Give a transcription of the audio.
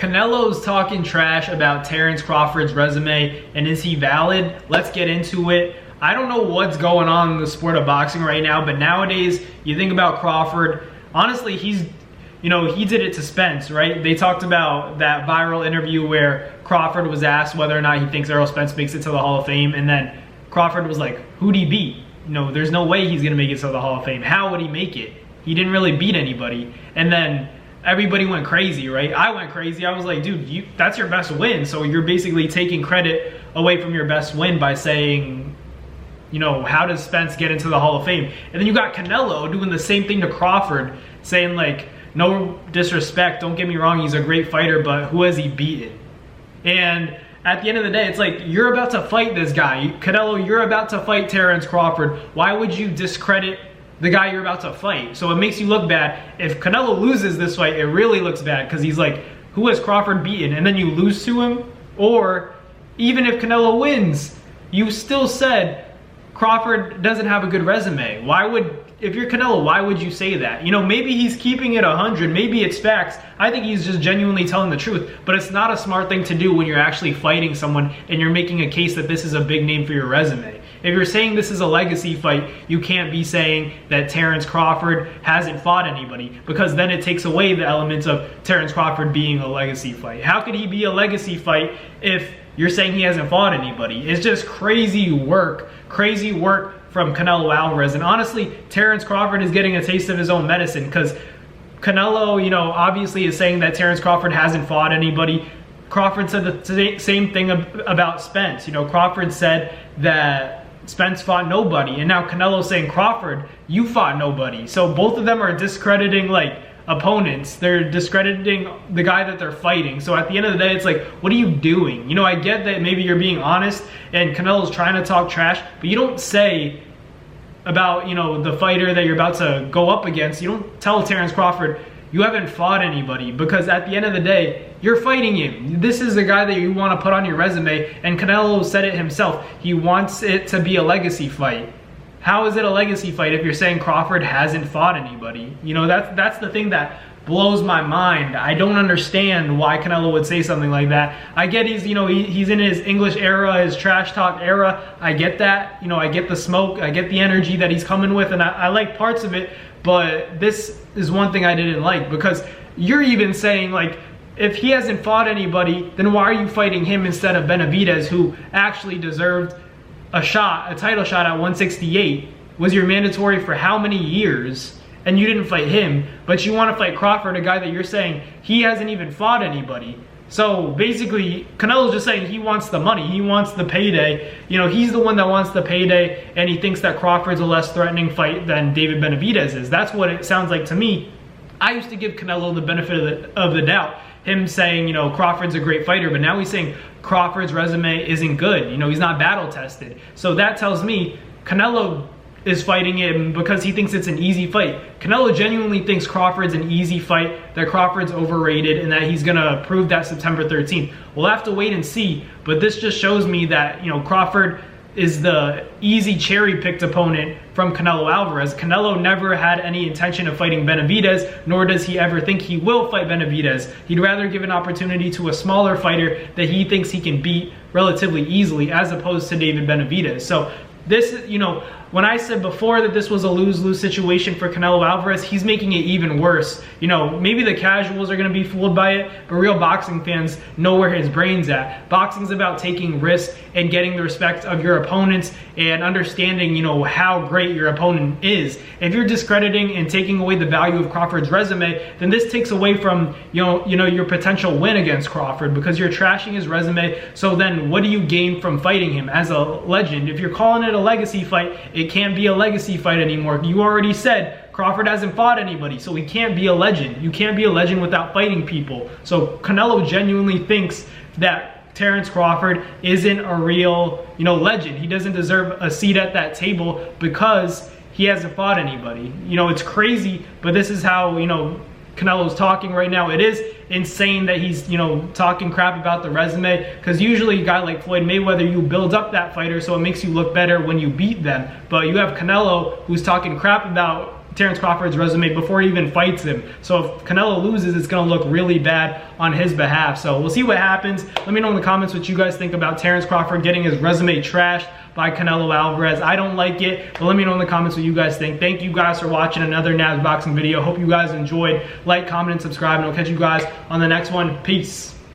Canelo's talking trash about Terence Crawford's resume, and is he valid? Let's get into it. I don't know what's going on in the sport of boxing right now, but nowadays, you think about Crawford, honestly, he did it to Spence, right? They talked about that viral interview where Crawford was asked whether or not he thinks Errol Spence makes it to the Hall of Fame, and then Crawford was like, who'd he beat? There's no way he's gonna make it to the Hall of Fame. How would he make it? He didn't really beat anybody. And then everybody went crazy, right? I went crazy. I was like, dude, that's your best win. So you're basically taking credit away from your best win by saying, how does Spence get into the Hall of Fame? And then you got Canelo doing the same thing to Crawford, saying like, no disrespect, don't get me wrong, he's a great fighter, but who has he beaten? And at the end of the day, it's like, you're about to fight this guy. Canelo, you're about to fight Terence Crawford. Why would you discredit the guy you're about to fight? So it makes you look bad. If Canelo loses this fight, it really looks bad because he's like, who has Crawford beaten? And then you lose to him. Or even if Canelo wins, you still said Crawford doesn't have a good resume. If you're Canelo, why would you say that? Maybe he's keeping it 100, maybe it's facts. I think he's just genuinely telling the truth, but it's not a smart thing to do when you're actually fighting someone and you're making a case that this is a big name for your resume. If you're saying this is a legacy fight, you can't be saying that Terence Crawford hasn't fought anybody, because then it takes away the elements of Terence Crawford being a legacy fight. How could he be a legacy fight if you're saying he hasn't fought anybody? It's just crazy work from Canelo Alvarez. And honestly, Terence Crawford is getting a taste of his own medicine, because Canelo, obviously is saying that Terence Crawford hasn't fought anybody. Crawford said the same thing about Spence. Crawford said that Spence fought nobody, and now Canelo's saying, Crawford, you fought nobody. So both of them are discrediting opponents. They're discrediting the guy that they're fighting. So at the end of the day, it's like, what are you doing? I get that maybe you're being honest and Canelo's trying to talk trash, but you don't say about, the fighter that you're about to go up against, you don't tell Terence Crawford, you haven't fought anybody, because at the end of the day, you're fighting him. This is the guy that you want to put on your resume, and Canelo said it himself. He wants it to be a legacy fight. How is it a legacy fight if you're saying Crawford hasn't fought anybody? That's the thing that blows my mind. I don't understand why Canelo would say something like that. I get he's in his English era, his trash talk era. I get that. I get the smoke. I get the energy that he's coming with, and I like parts of it. But this is one thing I didn't like, because you're even saying if he hasn't fought anybody, then why are you fighting him instead of Benavidez, who actually deserved a title shot at 168, was your mandatory for how many years, and you didn't fight him, but you want to fight Crawford, a guy that you're saying he hasn't even fought anybody. So basically, Canelo's just saying he wants the money, he wants the payday. He's the one that wants the payday, and he thinks that Crawford's a less threatening fight than David Benavidez is. That's what it sounds like to me. I used to give Canelo the benefit of the doubt. Him saying, Crawford's a great fighter, but now he's saying Crawford's resume isn't good. He's not battle tested. So that tells me Canelo is fighting him because he thinks it's an easy fight. Canelo genuinely thinks Crawford's an easy fight, that Crawford's overrated, and that he's gonna prove that September 13th. We'll have to wait and see, but this just shows me that, Crawford is the easy cherry-picked opponent from Canelo Alvarez. Canelo never had any intention of fighting Benavidez, nor does he ever think he will fight Benavidez. He'd rather give an opportunity to a smaller fighter that he thinks he can beat relatively easily, as opposed to David Benavidez. So this, when I said before that this was a lose-lose situation for Canelo Alvarez, he's making it even worse. Maybe the casuals are going to be fooled by it, but real boxing fans know where his brain's at. Boxing's about taking risks and getting the respect of your opponents and understanding, how great your opponent is. If you're discrediting and taking away the value of Crawford's resume, then this takes away from, your potential win against Crawford, because you're trashing his resume. So then what do you gain from fighting him as a legend? If you're calling it a legacy fight, it can't be a legacy fight anymore. You already said Crawford hasn't fought anybody, so he can't be a legend. You can't be a legend without fighting people. So Canelo genuinely thinks that Terence Crawford isn't a real, legend. He doesn't deserve a seat at that table because he hasn't fought anybody. It's crazy, but this is how, Canelo's talking right now. It is insane that he's, talking crap about the resume, because usually a guy like Floyd Mayweather, you build up that fighter so it makes you look better when you beat them. But you have Canelo who's talking crap about Terence Crawford's resume before he even fights him. So if Canelo loses, it's gonna look really bad on his behalf. So we'll see what happens. Let me know in the comments what you guys think about Terence Crawford getting his resume trashed by Canelo Alvarez. I don't like it, but let me know in the comments what you guys think. Thank you guys for watching another Nabs Boxing video. Hope you guys enjoyed. Like, comment, and subscribe, and I'll catch you guys on the next one. Peace.